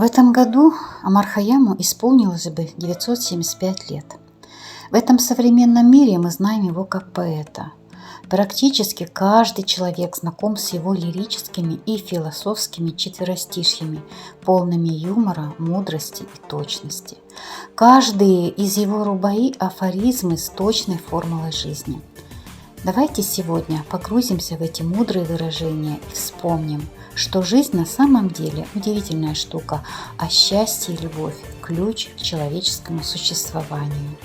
этом году Омар Хайяму исполнилось бы 975 лет. В этом современном мире мы знаем его как поэта. Практически каждый человек знаком с его лирическими и философскими четверостишьями, полными юмора, мудрости и точности. Каждый из его рубаи – афоризмы с точной формулой жизни. Давайте сегодня погрузимся в эти мудрые выражения и вспомним, что жизнь на самом деле удивительная штука, а счастье и любовь – ключ к человеческому существованию.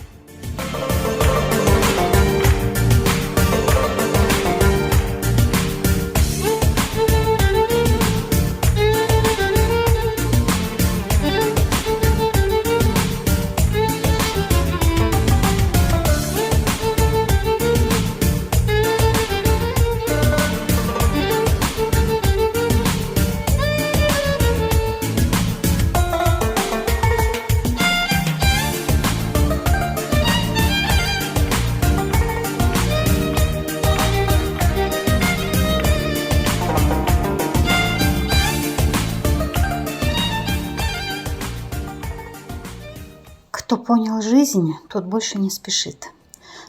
Кто понял жизнь, тот больше не спешит.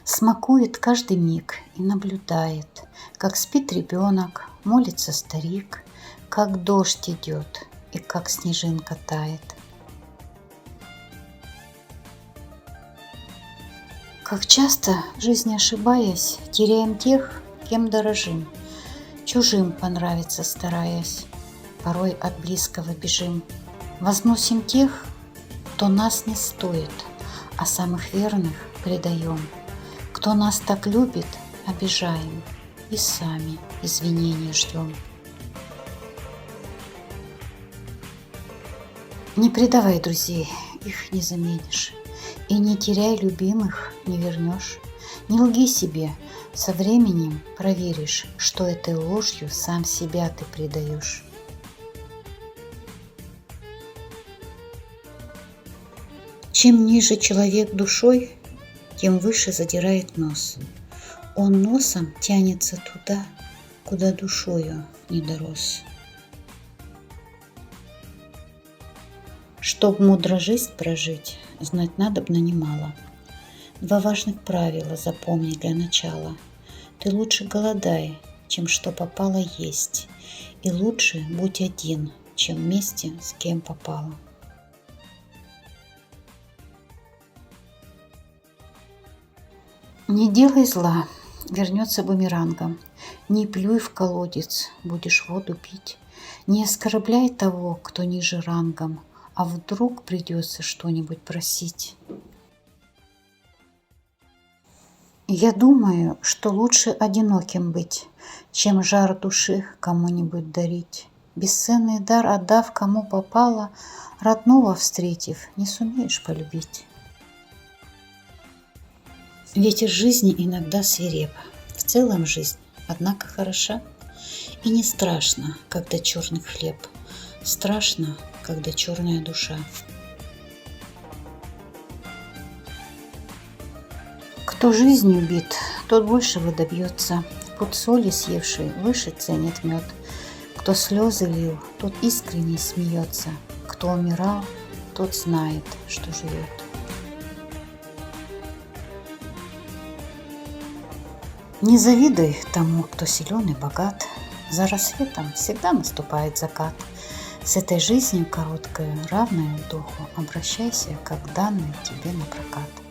Смакует каждый миг и наблюдает, как спит ребенок, молится старик, как дождь идет и как снежинка тает. Как часто, в жизни ошибаясь, теряем тех, кем дорожим, чужим понравиться стараясь, порой от близкого бежим. Возносим тех, кто нас не стоит, а самых верных предаем. Кто нас так любит, обижаем и сами извинения ждем. Не предавай друзей, их не заменишь. И не теряй любимых, не вернешь. Не лги себе, со временем проверишь, что этой ложью сам себя ты предаешь. Чем ниже человек душой, тем выше задирает нос. Он носом тянется туда, куда душою не дорос. Чтоб мудро жизнь прожить, знать надобно немало. Два важных правила запомни для начала. Ты лучше голодай, чем что попало есть, и лучше будь один, чем вместе с кем попало. Не делай зла, вернется бумерангом. Не плюй в колодец, будешь воду пить. Не оскорбляй того, кто ниже рангом, а вдруг придется что-нибудь просить. Я думаю, что лучше одиноким быть, чем жар души кому-нибудь дарить. Бесценный дар отдав кому попало, родного встретив, не сумеешь полюбить. Ветер жизни иногда свиреп, в целом жизнь, однако, хороша. И не страшно, когда черный хлеб, страшно, когда черная душа. Кто жизнью бит, тот большего добьется. Пуд соли съевший выше ценит мед. Кто слезы лил, тот искренне смеется. Кто умирал, тот знает, что живет. Не завидуй тому, кто силен и богат. За рассветом всегда наступает закат. С этой жизнью короткой, равной духу, обращайся, как данной тебе на прокат.